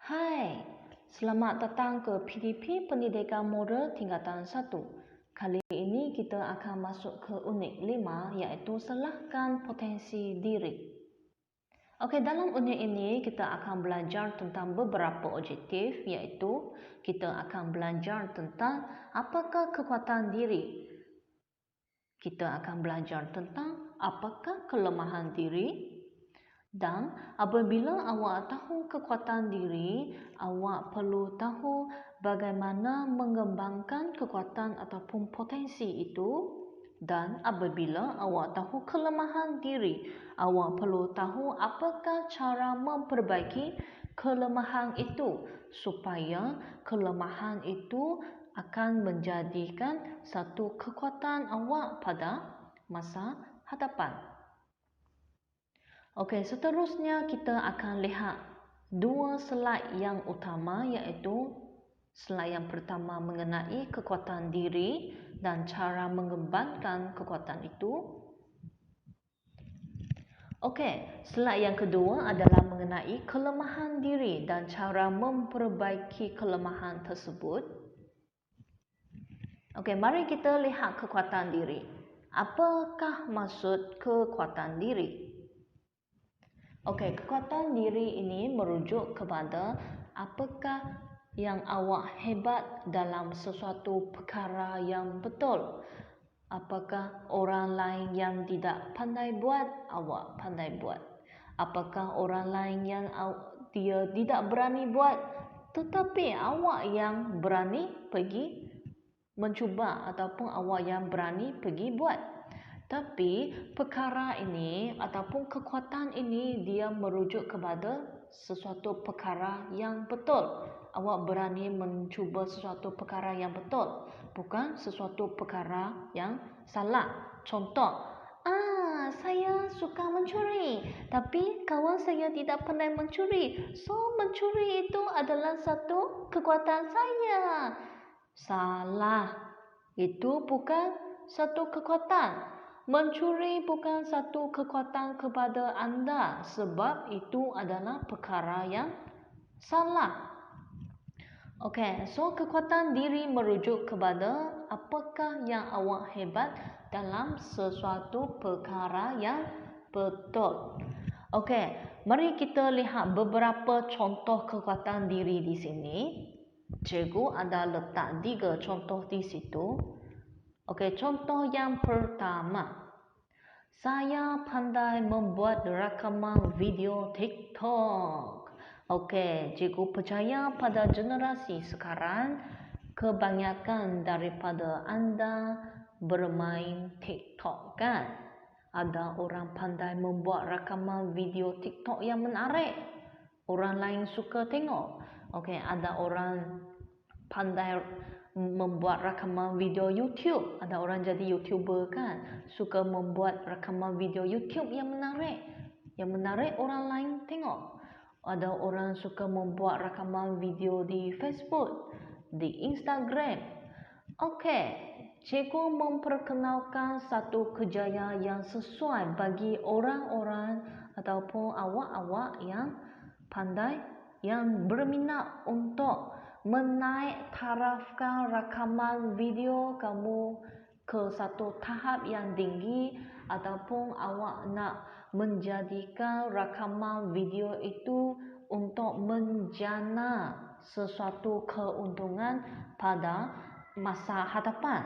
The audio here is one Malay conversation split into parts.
Hai, selamat datang ke PDP Pendidikan Moral Tingkatan 1. Kali ini kita akan masuk ke unit 5 iaitu salahkan potensi diri. Okey, dalam unit ini kita akan belajar tentang beberapa objektif iaitu kita akan belajar tentang apakah kekuatan diri. Kita akan belajar tentang apakah kelemahan diri. Dan apabila awak tahu kekuatan diri, awak perlu tahu bagaimana mengembangkan kekuatan ataupun potensi itu. Dan apabila awak tahu kelemahan diri, awak perlu tahu apakah cara memperbaiki kelemahan itu supaya kelemahan itu akan menjadikan satu kekuatan awak pada masa hadapan. Okey, seterusnya kita akan lihat dua slide yang utama iaitu slide yang pertama mengenai kekuatan diri dan cara mengembangkan kekuatan itu. Okey, slide yang kedua adalah mengenai kelemahan diri dan cara memperbaiki kelemahan tersebut. Okey, mari kita lihat kekuatan diri. Apakah maksud kekuatan diri? Okey, kekuatan diri ini merujuk kepada apakah yang awak hebat dalam sesuatu perkara yang betul. Apakah orang lain yang tidak pandai buat, awak pandai buat. Apakah orang lain yang dia tidak berani buat, tetapi awak yang berani pergi mencuba ataupun awak yang berani pergi buat. Tapi perkara ini ataupun kekuatan ini dia merujuk kepada sesuatu perkara yang betul. Awak berani mencuba sesuatu perkara yang betul, bukan sesuatu perkara yang salah. Contoh, saya suka mencuri, tapi kawan saya tidak pandai mencuri. So, mencuri itu adalah satu kekuatan saya. Salah. Itu bukan satu kekuatan. Mencuri bukan satu kekuatan kepada anda sebab itu adalah perkara yang salah. Okey, so kekuatan diri merujuk kepada apakah yang awak hebat dalam sesuatu perkara yang betul. Okey, mari kita lihat beberapa contoh kekuatan diri di sini. Cikgu ada letak 3 contoh di situ. Okey, contoh yang pertama. Saya pandai membuat rakaman video TikTok. Okey, cikgu percaya pada generasi sekarang, kebanyakan daripada anda bermain TikTok kan? Ada orang pandai membuat rakaman video TikTok yang menarik. Orang lain suka tengok. Okey, ada orang pandai membuat rakaman video YouTube. Ada orang jadi YouTuber kan, suka membuat rakaman video YouTube yang menarik orang lain tengok. Ada orang suka membuat rakaman video di Facebook, di Instagram. Okey, cikgu memperkenalkan satu kejayaan yang sesuai bagi orang-orang ataupun awak-awak yang pandai, yang berminat untuk menaik tarafkan rakaman video kamu ke satu tahap yang tinggi ataupun awak nak menjadikan rakaman video itu untuk menjana sesuatu keuntungan pada masa hadapan.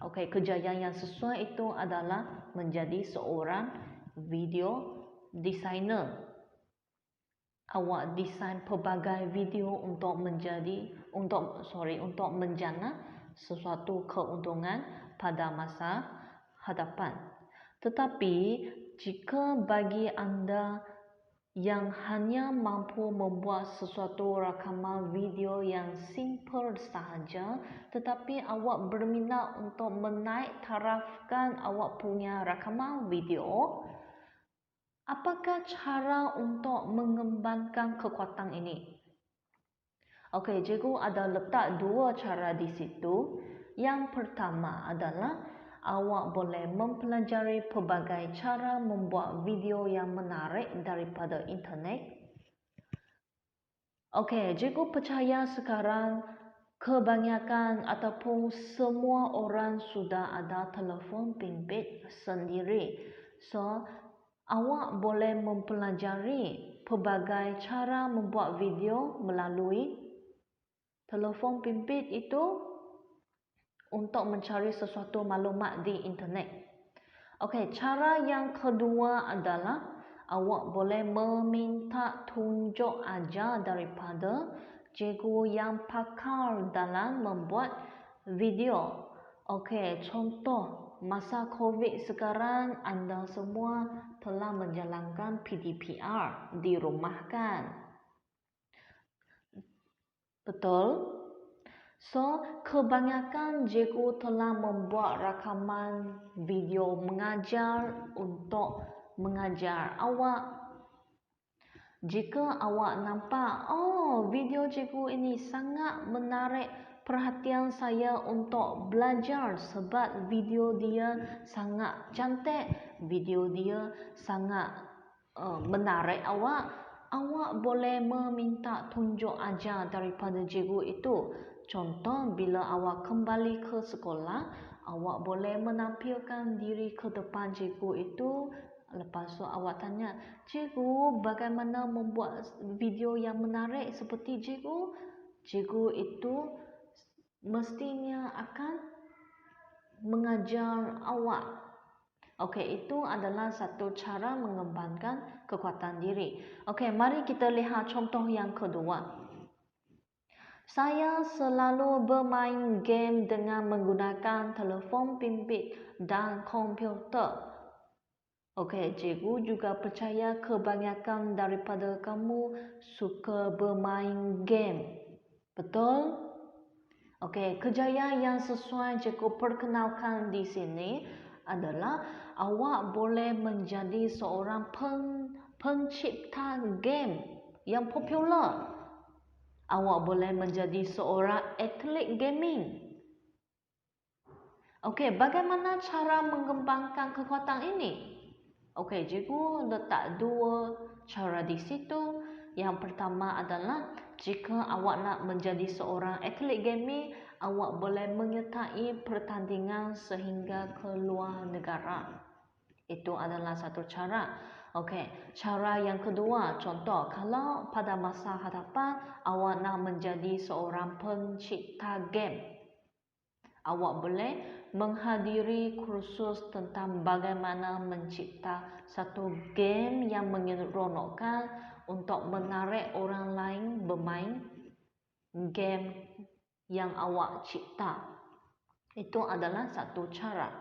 Okey, kejayaan yang sesuai itu adalah menjadi seorang video designer. Awak desain pelbagai video untuk menjana sesuatu keuntungan pada masa hadapan. Tetapi jika bagi anda yang hanya mampu membuat sesuatu rakaman video yang simple sahaja, tetapi awak berminat untuk menaik tarafkan awak punya rakaman video, apakah cara untuk mengembangkan kekuatan ini? Okey, cikgu ada letak 2 cara di situ. Yang pertama adalah awak boleh mempelajari pelbagai cara membuat video yang menarik daripada internet. Okey, cikgu percaya sekarang kebanyakan ataupun semua orang sudah ada telefon bimbit sendiri. So, awak boleh mempelajari pelbagai cara membuat video melalui telefon bimbit itu untuk mencari sesuatu maklumat di internet. Okey, cara yang kedua adalah awak boleh meminta tunjuk ajar daripada cikgu yang pakar dalam membuat video. Okey, contoh masa COVID sekarang anda semua telah menjalankan PDPR di rumah kan? Betul? So, kebanyakan cikgu telah membuat rakaman video mengajar untuk mengajar awak. Jika awak nampak, oh video cikgu ini sangat menarik perhatian saya untuk belajar sebab video dia sangat cantik, video dia sangat menarik awak boleh meminta tunjuk ajar daripada cikgu itu. Contoh, bila awak kembali ke sekolah, awak boleh menampilkan diri ke depan cikgu itu. Lepas tu awak tanya, cikgu bagaimana membuat video yang menarik seperti cikgu? Cikgu itu mestinya akan mengajar awak. Okey, itu adalah satu cara mengembangkan kekuatan diri. Okey, mari kita lihat contoh yang kedua. Saya selalu bermain game dengan menggunakan telefon bimbit dan komputer. Okey, cikgu juga percaya kebanyakan daripada kamu suka bermain game. Betul? Okey, kerjaya yang sesuai cikgu perkenalkan di sini adalah awak boleh menjadi seorang pencipta game yang popular. Awak boleh menjadi seorang atlet gaming. Okey, bagaimana cara mengembangkan kekuatan ini? Okey, cikgu letak dua cara di situ. Yang pertama adalah jika awak nak menjadi seorang atlet gaming, awak boleh menyertai pertandingan sehingga ke luar negara. Itu adalah satu cara. Okey, cara yang kedua, contoh kalau pada masa hadapan awak nak menjadi seorang pencipta game, awak boleh menghadiri kursus tentang bagaimana mencipta satu game yang menyeronokkan untuk menarik orang lain bermain game yang awak cipta. Itu adalah satu cara.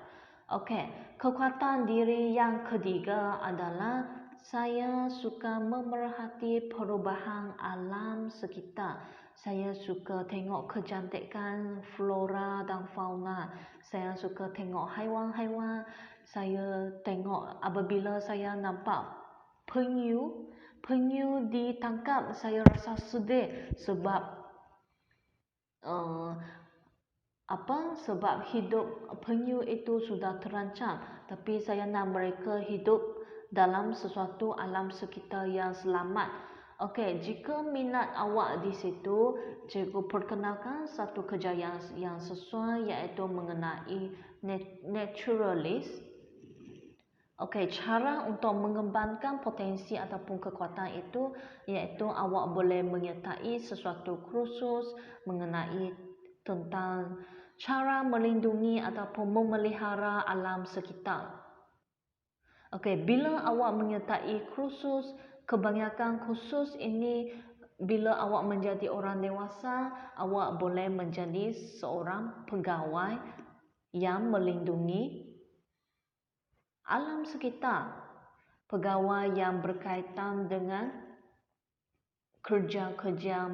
Okey, kekuatan diri yang ketiga adalah saya suka memerhati perubahan alam sekitar. Saya suka tengok kecantikan flora dan fauna. Saya suka tengok haiwan-haiwan. Saya tengok apabila saya nampak penyu ditangkap, saya rasa sedih sebab sebab hidup penyu itu sudah terancam, tapi saya nak mereka hidup dalam sesuatu alam sekitar yang selamat. Okey, jika minat awak di situ, cikgu perkenalkan satu kerja yang sesuai iaitu mengenai naturalist. Okey, cara untuk mengembangkan potensi ataupun kekuatan itu iaitu awak boleh menyertai sesuatu kursus mengenai tentang cara melindungi ataupun memelihara alam sekitar. Okey, bila awak menyertai kursus, kebanyakan kursus ini bila awak menjadi orang dewasa, awak boleh menjadi seorang pegawai yang melindungi alam sekitar. Pegawai yang berkaitan dengan kerja-kerja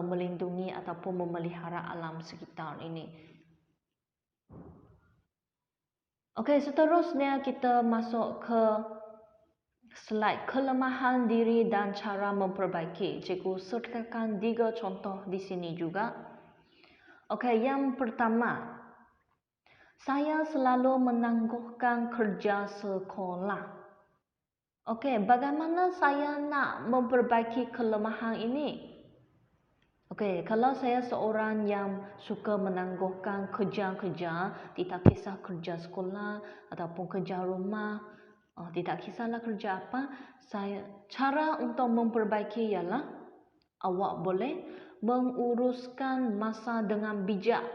melindungi ataupun memelihara alam sekitar ini. Okey, seterusnya kita masuk ke slide kelemahan diri dan cara memperbaiki. Cikgu sertakan 3 contoh di sini juga. Okey, yang pertama, saya selalu menangguhkan kerja sekolah. Okey, bagaimana saya nak memperbaiki kelemahan ini? Okey, kalau saya seorang yang suka menangguhkan kerja-kerja, tidak kisah kerja sekolah ataupun kerja rumah, tidak kisahlah kerja apa, cara untuk memperbaiki ialah awak boleh menguruskan masa dengan bijak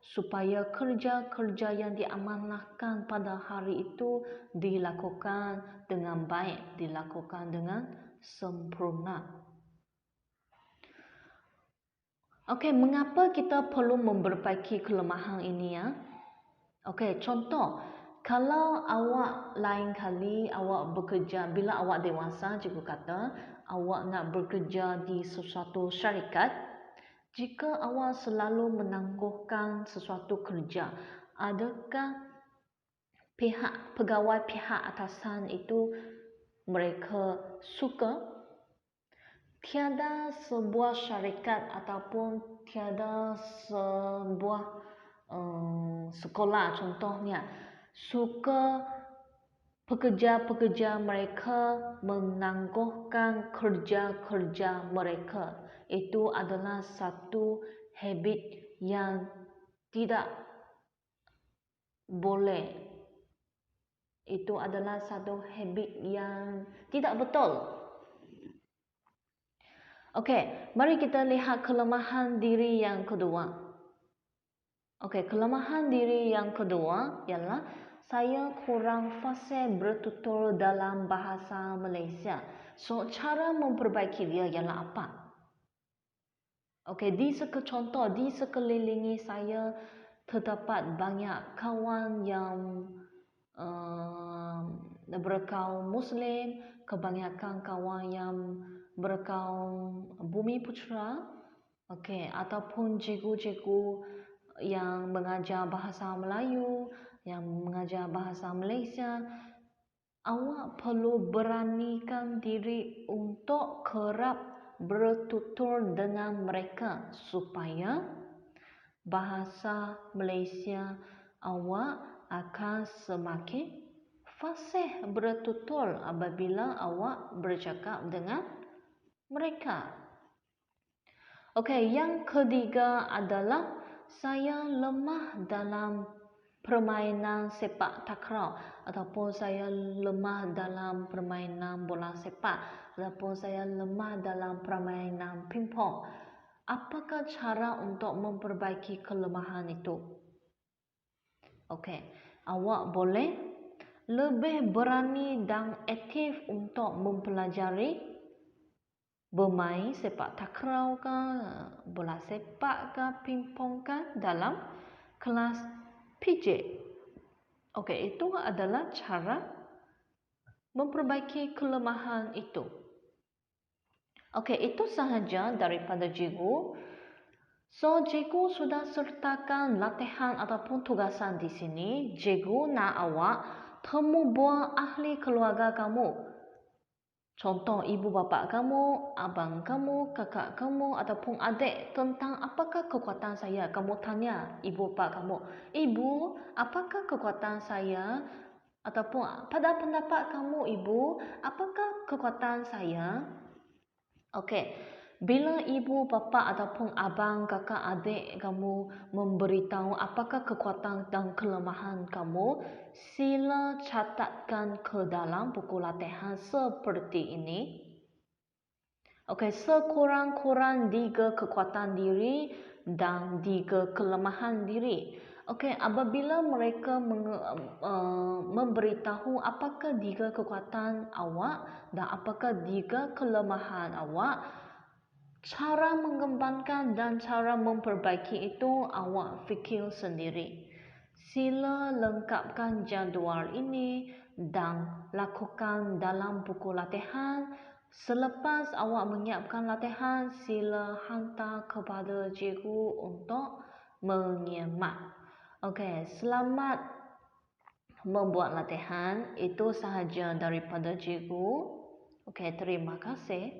supaya kerja-kerja yang diamanahkan pada hari itu dilakukan dengan baik, dilakukan dengan sempurna. Okey, mengapa kita perlu memperbaiki kelemahan ini ya? Okey, contoh, kalau awak lain kali awak bekerja, bila awak dewasa, cikgu kata, awak nak bekerja di sesuatu syarikat, jika awak selalu menangguhkan sesuatu kerja, adakah pegawai pihak atasan itu mereka suka? Tiada sebuah syarikat ataupun tiada sebuah sekolah contohnya suka pekerja-pekerja mereka menangguhkan kerja-kerja mereka. Itu adalah satu habit yang tidak boleh. Itu adalah satu habit yang tidak betul. Okey, mari kita lihat kelemahan diri yang kedua. Okey, kelemahan diri yang kedua ialah saya kurang fasih bertutur dalam bahasa Malaysia. So, cara memperbaiki dia ialah apa? Okey, contoh di sekelilingi saya terdapat banyak kawan yang berkaum Muslim, kebanyakan kawan yang berkaum Bumi Putera, okey, ataupun cikgu-cikgu yang mengajar bahasa Melayu, yang mengajar bahasa Malaysia. Awak perlu beranikan diri untuk kerap bertutur dengan mereka supaya bahasa Malaysia awak akan semakin fasih bertutur apabila awak bercakap dengan mereka. Okey, yang ketiga adalah saya lemah dalam permainan sepak takraw ataupun saya lemah dalam permainan bola sepak ataupun saya lemah dalam permainan pingpong. Apakah cara untuk memperbaiki kelemahan itu? Okey, awak boleh lebih berani dan aktif untuk mempelajari bermain sepak takraw ke, bola sepak ke, pingpong ke dalam kelas PJ. Okey, itu adalah cara memperbaiki kelemahan itu. Okey, itu sahaja daripada cikgu. So, cikgu sudah sertakan latihan ataupun tugasan di sini. Cikgu nak awak temu buah ahli keluarga kamu. Contoh ibu bapa kamu, abang kamu, kakak kamu ataupun adik tentang apakah kekuatan saya. Kamu tanya ibu bapa kamu, ibu, apakah kekuatan saya? Ataupun pada pendapat kamu ibu, apakah kekuatan saya? Okey. Bila ibu bapa ataupun abang, kakak, adik kamu memberitahu apakah kekuatan dan kelemahan kamu, sila catatkan ke dalam buku latihan seperti ini. Okey, sekurang-kurang 3 kekuatan diri dan 3 kelemahan diri. Okey, apabila mereka memberitahu apakah 3 kekuatan awak dan apakah 3 kelemahan awak, cara mengembangkan dan cara memperbaiki itu awak fikir sendiri. Sila lengkapkan jadual ini dan lakukan dalam buku latihan. Selepas awak menyiapkan latihan, sila hantar kepada cikgu untuk menyemak. Okey, selamat membuat latihan. Itu sahaja daripada cikgu. Okey, terima kasih.